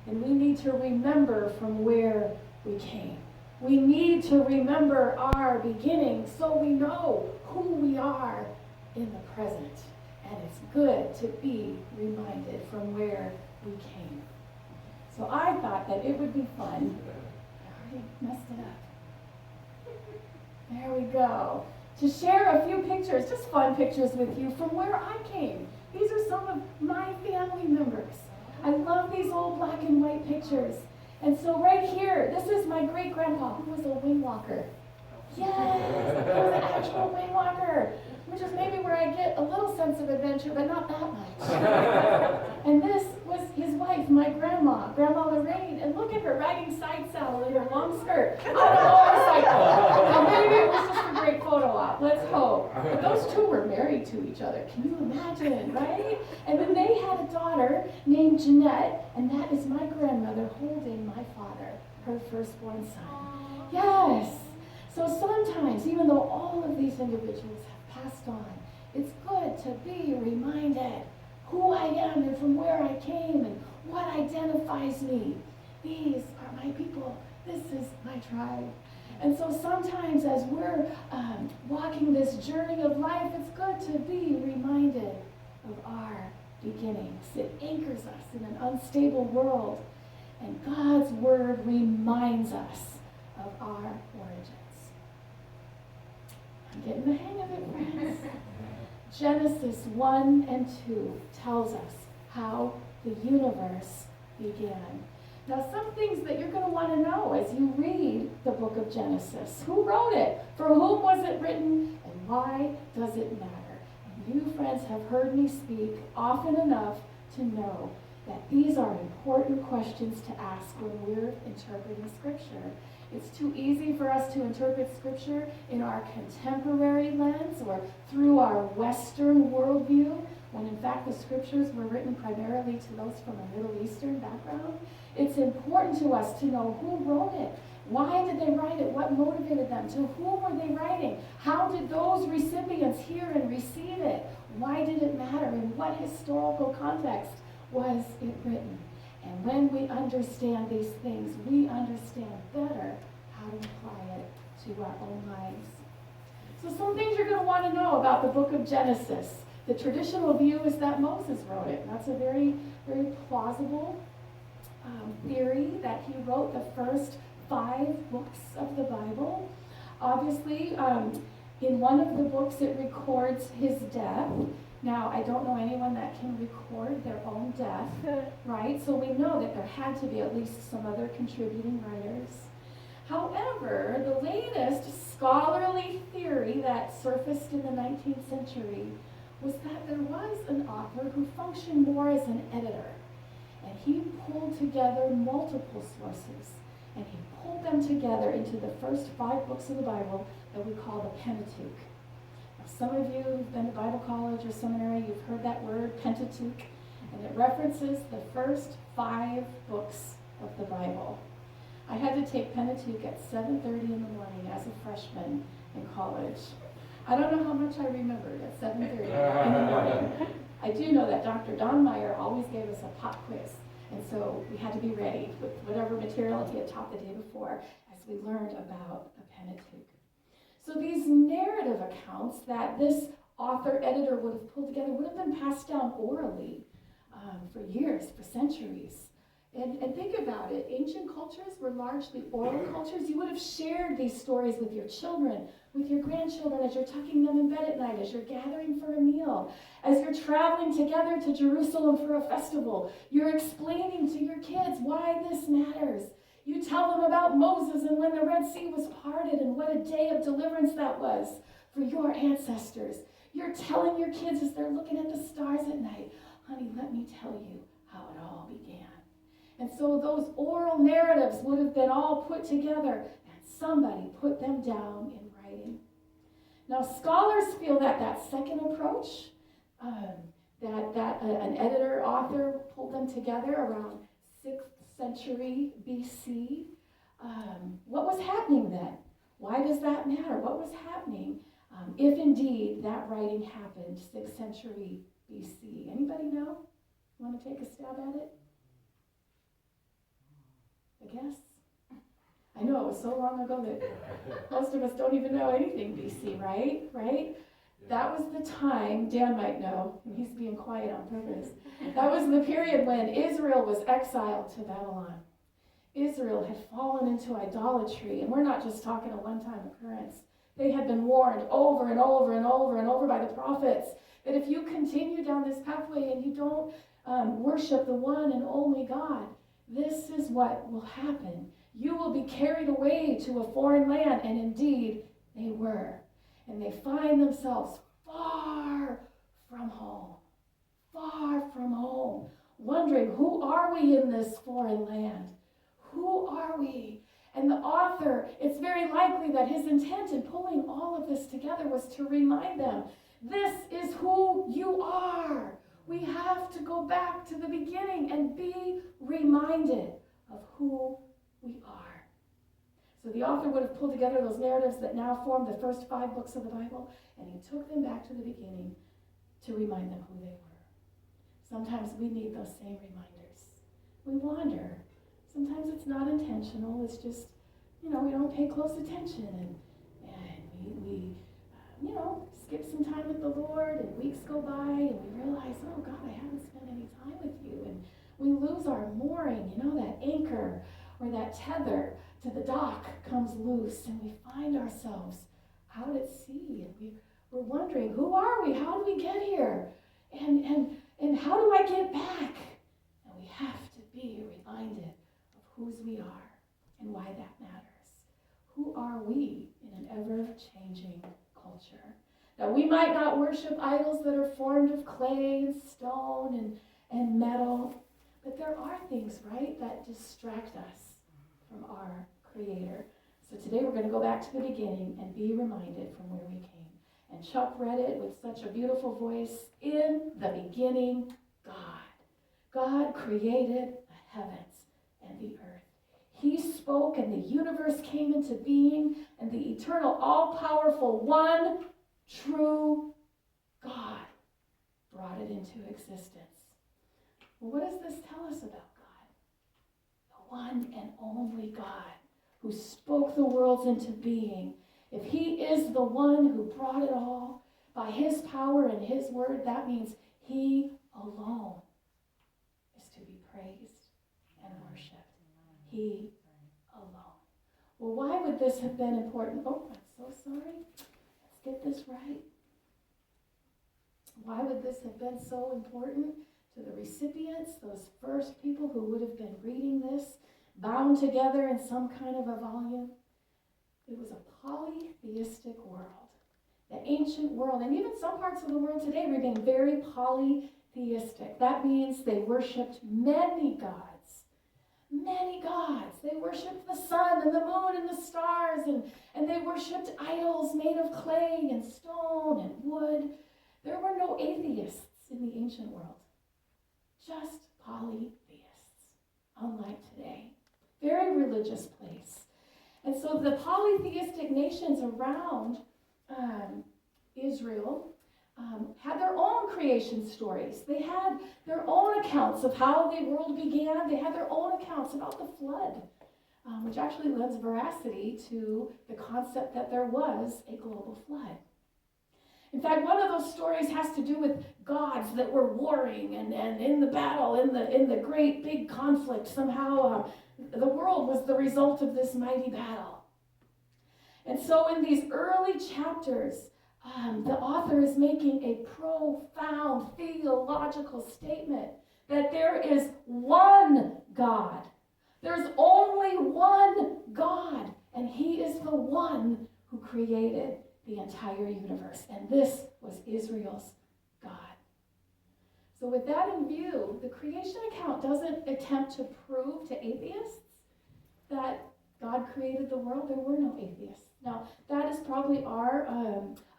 And we need to remember from where we came. We need to remember our beginning so we know who we are in the present. And it's good to be reminded from where we came. So I thought that it would be fun. I already messed it up. There we go. To share a few pictures, just fun pictures with you from where I came. These are some of my family members. I love these old black and white pictures. And so right here, this is my great-grandpa who was a wing walker. Yes, he was an actual wing walker, which is maybe where I get a little sense of adventure, but not that much. And this was his wife, my grandma, Grandma Loralie, and look at her riding side saddle in her long skirt on a motorcycle. Now maybe it was just a great photo op, let's hope. But those two were married to each other. Can you imagine, right? And then they had a daughter named Jeanette, and that is my grandmother holding my father, her firstborn son. Yes. So sometimes, even though all of these individuals have passed on, it's good to be reminded who I am and from where I came and what identifies me. These are my people. This is my tribe. And so sometimes as we're walking this journey of life, it's good to be reminded of our beginnings. It anchors us in an unstable world. And God's word reminds us of our origins. I'm getting the hang of it, friends. Genesis 1 and 2 tells us how the universe began. Now, some things that you're going to want to know as you read the book of Genesis. Who wrote it? For whom was it written? And why does it matter? And you, friends, have heard me speak often enough to know that these are important questions to ask when we're interpreting Scripture. It's too easy for us to interpret Scripture in our contemporary lens or through our Western worldview, when in fact the Scriptures were written primarily to those from a Middle Eastern background. It's important to us to know who wrote it. Why did they write it? What motivated them? To whom were they writing? How did those recipients hear and receive it? Why did it matter? In what historical context was it written? And when we understand these things, we understand better how to apply it to our own lives. So some things you're going to want to know about the book of Genesis. The traditional view is that Moses wrote it. That's a very, very plausible theory that he wrote the first 5 books of the Bible. Obviously, in one of the books it records his death. Now, I don't know anyone that can record their own death, right? So we know that there had to be at least some other contributing writers. However, the latest scholarly theory that surfaced in the 19th century was that there was an author who functioned more as an editor. And he pulled together multiple sources, and he pulled them together into the first 5 books of the Bible that we call the Pentateuch. Some of you who've been to Bible college or seminary, you've heard that word, Pentateuch, and it references the first 5 books of the Bible. I had to take Pentateuch at 7:30 in the morning as a freshman in college. I don't know how much I remembered at 7:30 in the morning. I do know that Dr. Don Meyer always gave us a pop quiz, and so we had to be ready with whatever material he had taught the day before as we learned about the Pentateuch. So these narrative accounts that this author-editor would have pulled together would have been passed down orally for years, for centuries. And think about it, ancient cultures were largely oral cultures. You would have shared these stories with your children, with your grandchildren, as you're tucking them in bed at night, as you're gathering for a meal, as you're traveling together to Jerusalem for a festival. You're explaining to your kids why this matters. You tell them about Moses and when the Red Sea was parted and what a day of deliverance that was for your ancestors. You're telling your kids as they're looking at the stars at night, honey, let me tell you how it all began. And so those oral narratives would have been all put together and somebody put them down in writing. Now scholars feel that that second approach, that an editor, author pulled them together around 6th century BC. What was happening then? Why does that matter? What was happening if indeed that writing happened 6th century BC? Anybody know? Want to take a stab at it? I know, it was so long ago that most of us don't even know anything BC, right? Right? That was the time, Dan might know, and he's being quiet on purpose. That was the period when Israel was exiled to Babylon. Israel had fallen into idolatry, and we're not just talking a one-time occurrence. They had been warned over and over and over and over by the prophets that if you continue down this pathway and you don't worship the one and only God, this is what will happen. You will be carried away to a foreign land, and indeed they were. And they find themselves far from home, wondering, who are we in this foreign land? Who are we? And the author, it's very likely that his intent in pulling all of this together was to remind them, this is who you are. We have to go back to the beginning and be reminded of who we are. So the author would have pulled together those narratives that now form the first 5 books of the Bible, and he took them back to the beginning to remind them who they were. Sometimes we need those same reminders. We wander. Sometimes it's not intentional. It's just, we don't pay close attention, and we skip some time with the Lord, and weeks go by, and we realize, oh God, I haven't spent any time with you, and we lose our mooring, that anchor or that tether to the dock comes loose, and we find ourselves out at sea, and we're wondering, who are we? How did we get here? And how do I get back? And we have to be reminded of whose we are and why that matters. Who are we in an ever-changing culture? Now, we might not worship idols that are formed of clay and stone and metal, but there are things, right, that distract us from our Creator. So today we're going to go back to the beginning and be reminded from where we came. And Chuck read it with such a beautiful voice. In the beginning, God. God created the heavens and the earth. He spoke and the universe came into being, and the eternal, all-powerful, one true God brought it into existence. Well, what does this tell us about God? The one and only God who spoke the worlds into being. If he is the one who brought it all by his power and his word, that means he alone is to be praised and worshiped. He alone. Well, why would this have been important? Oh, I'm so sorry. Let's get this right. Why would this have been so important to the recipients, those first people who would have been reading this, bound together in some kind of a volume? It was a polytheistic world. The ancient world, and even some parts of the world today, remain very polytheistic. That means they worshipped many gods. Many gods. They worshipped the sun and the moon and the stars, and they worshipped idols made of clay and stone and wood. There were no atheists in the ancient world. Just polytheists, unlike today. Very religious place. And so the polytheistic nations around Israel had their own creation stories. They had their own accounts of how the world began. They had their own accounts about the flood, which actually lends veracity to the concept that there was a global flood. In fact, one of those stories has to do with gods that were warring, and in the battle, in the great big conflict, somehow the world was the result of this mighty battle. And so in these early chapters, the author is making a profound theological statement that there is one God. There's only one God, and he is the one who created the entire universe. And this was Israel's God. So with that in view, the creation account doesn't attempt to prove to atheists that God created the world. There were no atheists. Now, that is probably our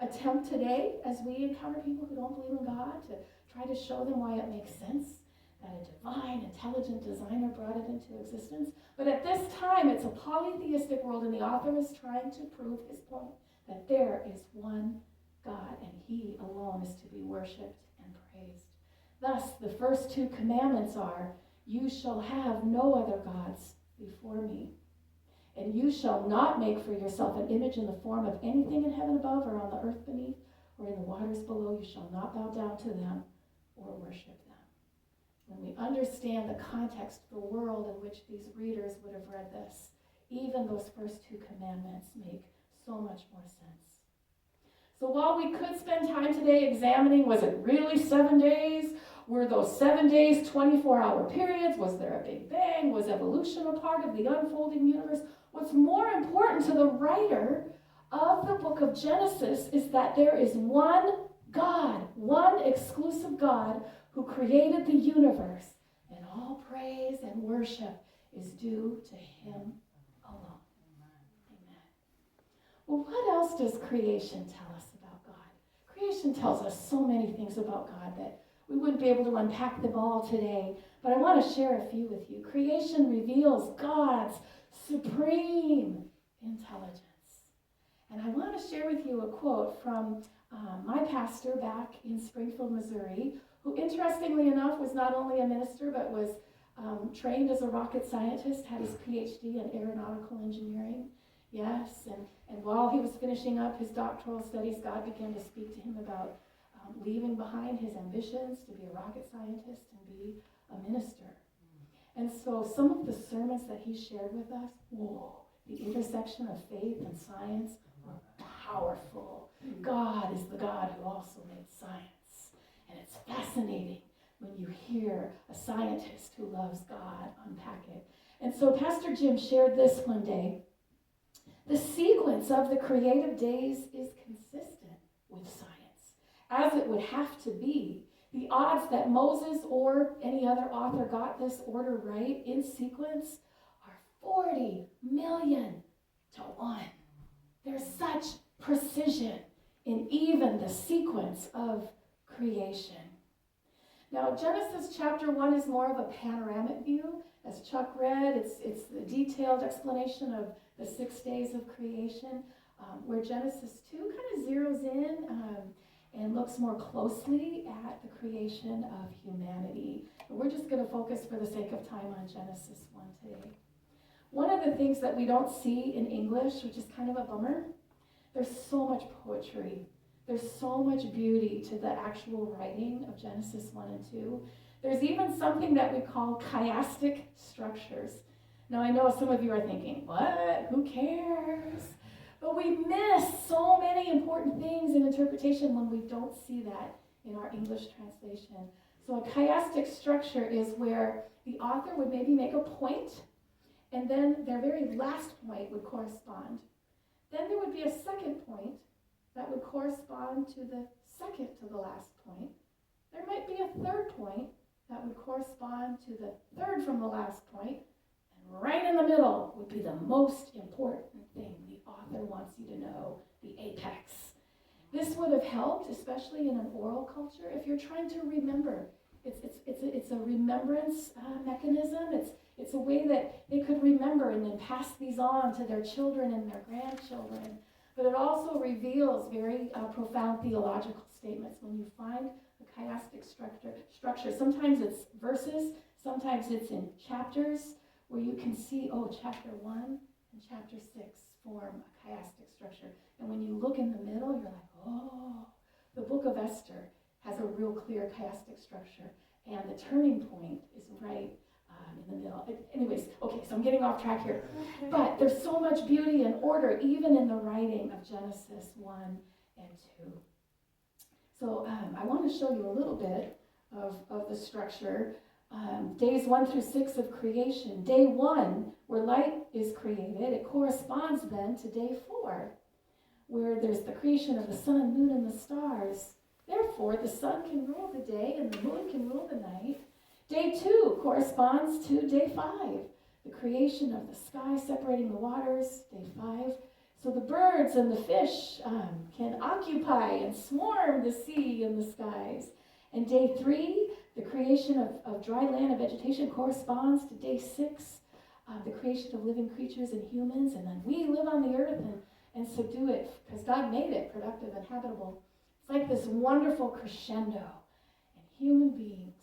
attempt today as we encounter people who don't believe in God, to try to show them why it makes sense that a divine, intelligent designer brought it into existence. But at this time, it's a polytheistic world, and the author is trying to prove his point that there is one God, and he alone is to be worshipped and praised. Thus, the first 2 commandments are, you shall have no other gods before me. And you shall not make for yourself an image in the form of anything in heaven above or on the earth beneath or in the waters below. You shall not bow down to them or worship them. When we understand the context, the world in which these readers would have read this, even those first two commandments make so much more sense. So while we could spend time today examining, was it really 7 days? Were those 7 days 24-hour periods? Was there a big bang? Was evolution a part of the unfolding universe? What's more important to the writer of the book of Genesis is that there is one God, one exclusive God who created the universe, and all praise and worship is due to him alone. Amen. Well, what else does creation tell us about God? Creation tells us so many things about God that we wouldn't be able to unpack them all today, but I want to share a few with you. Creation reveals God's supreme intelligence. And I want to share with you a quote from my pastor back in Springfield, Missouri, who interestingly enough was not only a minister but was trained as a rocket scientist, had his PhD in aeronautical engineering. Yes, and while he was finishing up his doctoral studies, God began to speak to him about leaving behind his ambitions to be a rocket scientist and be a minister. And so some of the sermons that he shared with us, the intersection of faith and science were powerful. God is the God who also made science. And it's fascinating when you hear a scientist who loves God unpack it. And so Pastor Jim shared this one day. The sequence of the creative days is consistent with science, as it would have to be. The odds that Moses or any other author got this order right in sequence are 40 million to 1. There's such precision in even the sequence of creation. Now, Genesis chapter 1 is more of a panoramic view. As Chuck read, it's the detailed explanation of the 6 days of creation, where Genesis 2 kind of zeroes in and looks more closely at the creation of humanity. And we're just going to focus for the sake of time on Genesis 1 today. One of the things that we don't see in English, which is kind of a bummer, there's so much poetry. There's so much beauty to the actual writing of Genesis 1 and 2. There's even something that we call chiastic structures. Now, I know some of you are thinking, what? Who cares? But we miss so many important things in interpretation when we don't see that in our English translation. So a chiastic structure is where the author would maybe make a point, and then their very last point would correspond. Then there would be a second point that would correspond to the second to the last point. There might be a third point that would correspond to the third from the last point, and right in the middle would be the most important thing the author wants you to know, the apex. This would have helped, especially in an oral culture, if you're trying to remember. It's a remembrance mechanism. It's a way that they could remember and then pass these on to their children and their grandchildren. But it also reveals very profound theological statements when you find a chiastic structure. Sometimes it's verses, sometimes it's in chapters where you can see, chapter 1 and chapter 6 form a chiastic structure. And when you look in the middle, you're like, the book of Esther has a real clear chiastic structure. And the turning point is right in the middle. Anyways, okay, so I'm getting off track here. But there's so much beauty and order even in the writing of Genesis 1 and 2. So I want to show you a little bit of the structure. Days 1 through 6 of creation. Day 1, where light is created, it corresponds then to day 4, where there's the creation of the sun, moon, and the stars. Therefore, the sun can rule the day and the moon can rule the night. Day 2 corresponds to day 5, the creation of the sky separating the waters, day 5. So the birds and the fish can occupy and swarm the sea and the skies. And day 3, the creation of dry land and vegetation corresponds to day 6, the creation of living creatures and humans. And then we live on the earth and subdue it because God made it productive and habitable. It's like this wonderful crescendo. And human beings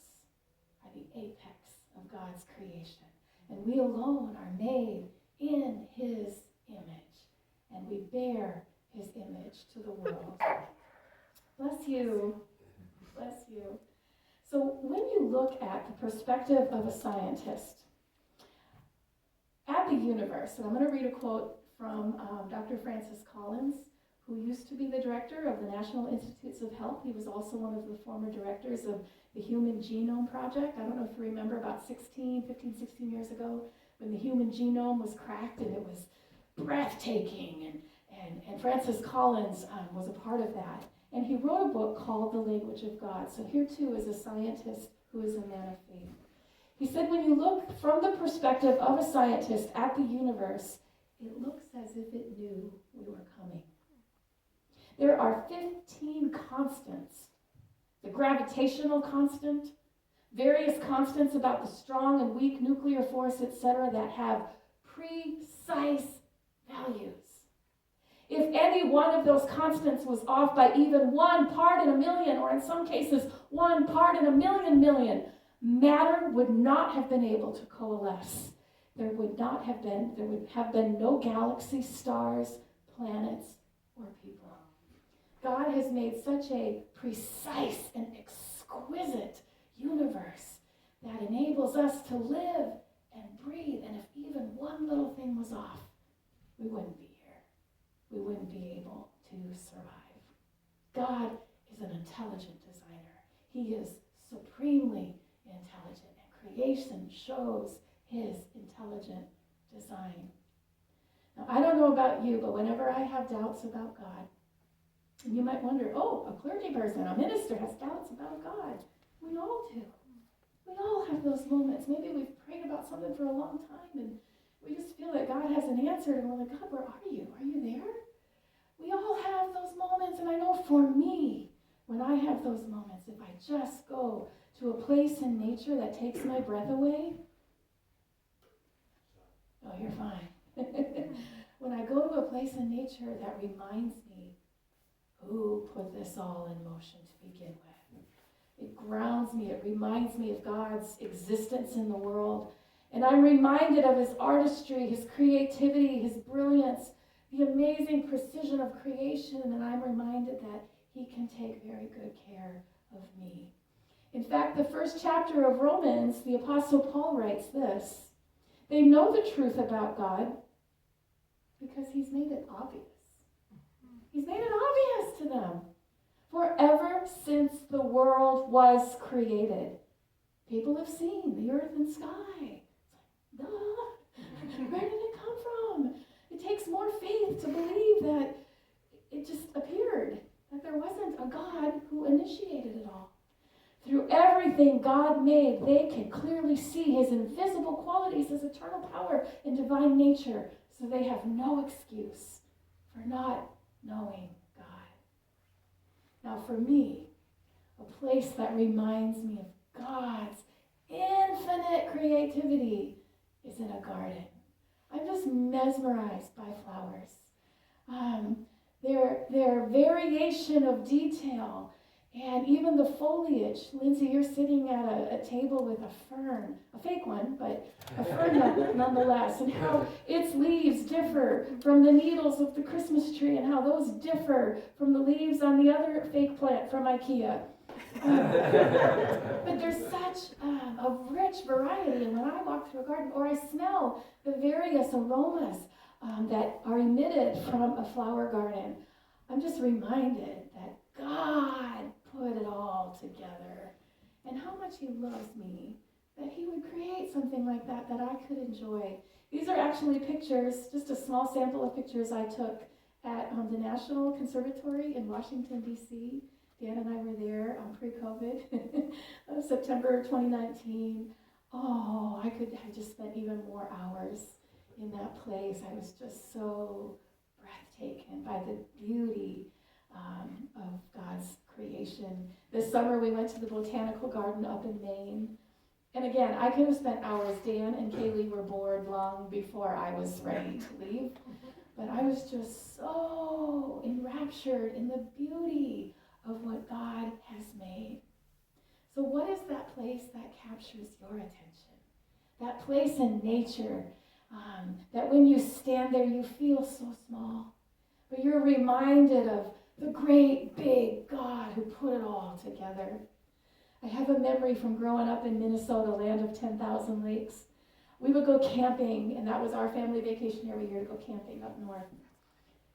are the apex of God's creation. And we alone are made in his image, and we bear his image to the world. Bless you. Bless you. So when you look at the perspective of a scientist at the universe, and I'm going to read a quote from Dr. Francis Collins, who used to be the director of the National Institutes of Health. He was also one of the former directors of the Human Genome Project. I don't know if you remember about 16 years ago when the human genome was cracked, and it was breathtaking, and Francis Collins was a part of that. And he wrote a book called The Language of God. So here too is a scientist who is a man of faith. He said, when you look from the perspective of a scientist at the universe, it looks as if it knew we were coming. There are 15 constants. The gravitational constant, various constants about the strong and weak nuclear force, etc., that have precise values. If any one of those constants was off by even 1 part in a million, or in some cases 1 part in a million, matter would not have been able to coalesce. There would have been no galaxies, stars, planets, or people. God has made such a precise and exquisite universe that enables us to live and breathe. And if even one little thing was off, we wouldn't be here. We wouldn't be able to survive. God is an intelligent designer. He is supremely intelligent, and creation shows his intelligent design. Now, I don't know about you, but whenever I have doubts about God, and you might wonder, a clergy person, a minister has doubts about God. We all do. We all have those moments. Maybe we've prayed about something for a long time, and we just feel that God hasn't answered, and we're like, God, where are you? Are you there? We all have those moments, and I know for me, when I have those moments, if I just go to a place in nature that takes my breath away, oh, you're fine. When I go to a place in nature that reminds me who put this all in motion to begin with. It grounds me, it reminds me of God's existence in the world. And I'm reminded of his artistry, his creativity, his brilliance, the amazing precision of creation, and I'm reminded that he can take very good care of me. In fact, the first chapter of Romans, the Apostle Paul writes this: they know the truth about God because he's made it obvious. He's made it obvious to them. For ever since the world was created, people have seen the earth and sky. It's like, duh, where did it come from? It takes more faith to believe that it just appeared, that there wasn't a God who initiated it all. Through everything God made, they can clearly see his invisible qualities, his eternal power and divine nature, so they have no excuse for not knowing God. Now for me, a place that reminds me of God's infinite creativity is in a garden. I'm just mesmerized by flowers. Their variation of detail, and even the foliage. Lindsay, you're sitting at a table with a fern, a fake one, but a fern nonetheless, and how its leaves differ from the needles of the Christmas tree, and how those differ from the leaves on the other fake plant from IKEA. But there's such a rich variety, and when I walk through a garden, or I smell the various aromas that are emitted from a flower garden, I'm just reminded that God put it all together, and how much he loves me, that he would create something like that I could enjoy. These are actually pictures, just a small sample of pictures I took at the National Conservatory in Washington, D.C. Dan and I were there pre-COVID, September 2019. Oh, I just spent even more hours in that place. I was just so breathtaken by the beauty of God's creation. This summer we went to the botanical garden up in Maine. And again, I could have spent hours. Dan and Kaylee were bored long before I was ready to leave. But I was just so enraptured in the beauty of what God has made. So what is that place that captures your attention? That place in nature that when you stand there, you feel so small. But you're reminded of the great, big God who put it all together. I have a memory from growing up in Minnesota, land of 10,000 lakes. We would go camping, and that was our family vacation every year to go camping up north.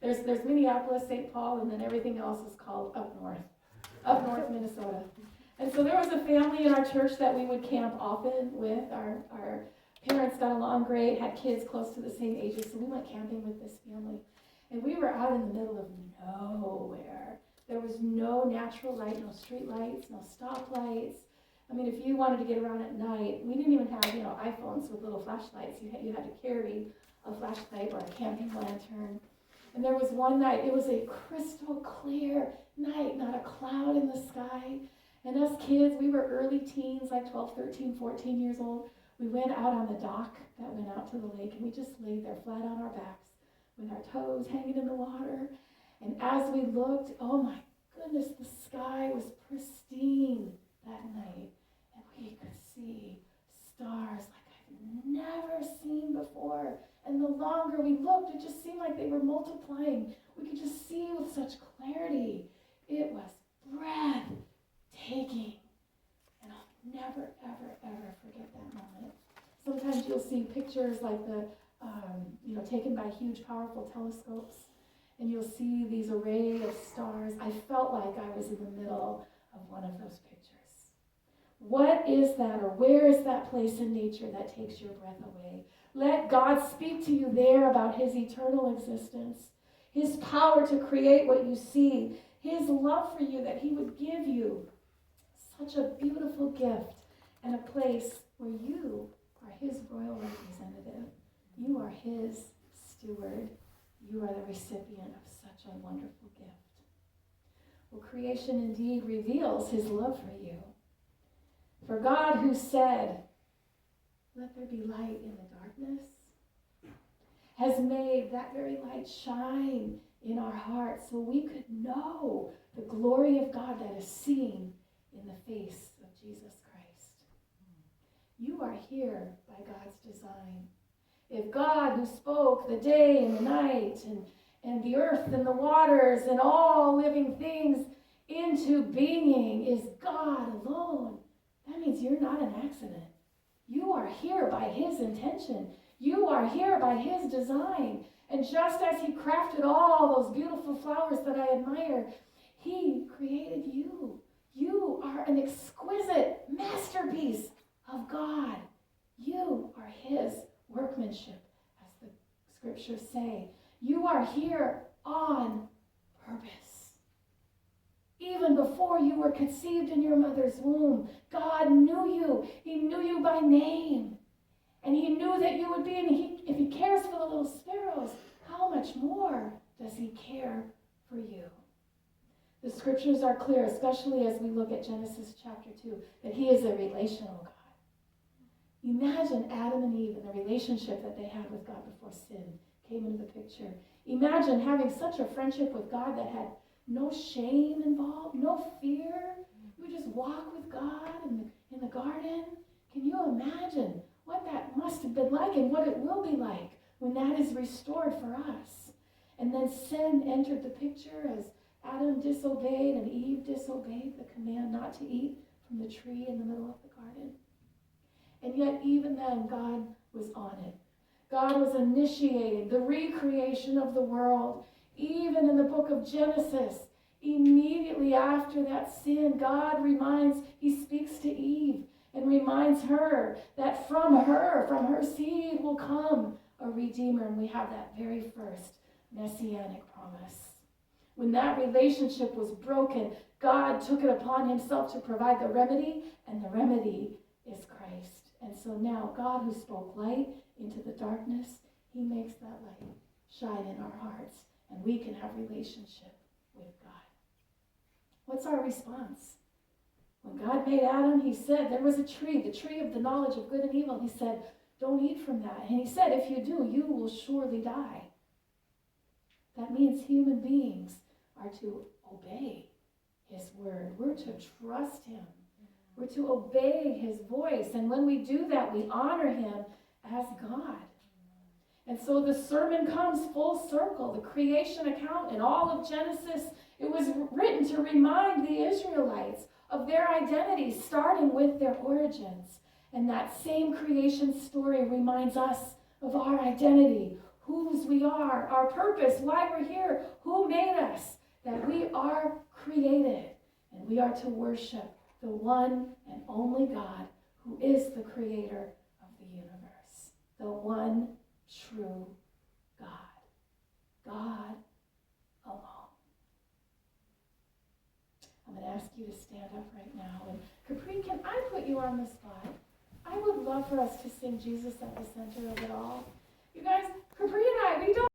There's Minneapolis, St. Paul, and then everything else is called up north Minnesota. And so there was a family in our church that we would camp often with. Our parents got along great, had kids close to the same ages, so we went camping with this family. And we were out in the middle of nowhere. There was no natural light, no street lights, no stoplights. I mean, if you wanted to get around at night, we didn't even have, iPhones with little flashlights. You had to carry a flashlight or a camping lantern. And there was one night, it was a crystal clear night, not a cloud in the sky. And us kids, we were early teens, like 12, 13, 14 years old. We went out on the dock that went out to the lake, and we just laid there flat on our backs with our toes hanging in the water. And as we looked, oh my goodness, the sky was pristine that night. And we could see stars like I've never seen before. And the longer we looked, it just seemed like they were multiplying. We could just see with such clarity. It was breathtaking. And I'll never, ever, ever forget that moment. Sometimes you'll see pictures like taken by huge, powerful telescopes, and you'll see these array of stars. I felt like I was in the middle of one of those pictures. What is that, or where is that place in nature that takes your breath away? Let God speak to you there about his eternal existence, his power to create what you see, his love for you, that he would give you such a beautiful gift and a place where you are his royal representative. You are his steward. You are the recipient of such a wonderful gift. Well, creation indeed reveals his love for you. For God, who said, "Let there be light in the darkness," has made that very light shine in our hearts so we could know the glory of God that is seen in the face of Jesus Christ. You are here by God's design. If God, who spoke the day and the night and the earth and the waters and all living things into being, is God alone, that means you're not an accident. You are here by his intention. You are here by his design. And just as he crafted all those beautiful flowers that I admire, he created you. You are an exquisite masterpiece of God. You are his workmanship, as the scriptures say. You are here on purpose. Even before you were conceived in your mother's womb, God knew you. He knew you by name. And he knew that you would be, and if he cares for the little sparrows, how much more does he care for you? The scriptures are clear, especially as we look at Genesis chapter 2, that he is a relational God. Imagine Adam and Eve and the relationship that they had with God before sin came into the picture. Imagine having such a friendship with God that had no shame involved, no fear. You would just walk with God in the garden. Can you imagine what that must have been like and what it will be like when that is restored for us? And then sin entered the picture as Adam disobeyed and Eve disobeyed the command not to eat from the tree in the middle of the garden. And yet even then, God was on it. God was initiating the recreation of the world. Even in the book of Genesis, immediately after that sin, God he speaks to Eve and reminds her that from her seed will come a Redeemer. And we have that very first messianic promise. When that relationship was broken, God took it upon himself to provide the remedy, and the remedy is Christ. And so now, God, who spoke light into the darkness, he makes that light shine in our hearts, and we can have relationship with God. What's our response? When God made Adam, he said there was a tree, the tree of the knowledge of good and evil. He said, don't eat from that. And he said, if you do, you will surely die. That means human beings are to obey his word. We're to trust him. We're to obey his voice. And when we do that, we honor him as God. And so the sermon comes full circle. The creation account and all of Genesis, it was written to remind the Israelites of their identity, starting with their origins. And that same creation story reminds us of our identity, whose we are, our purpose, why we're here, who made us, that we are created. And we are to worship the one and only God who is the creator of the universe, the one true God. God alone. I'm going to ask you to stand up right now. And Capri, can I put you on the spot? I would love for us to sing Jesus at the center of it all. You guys, Capri and I, we don't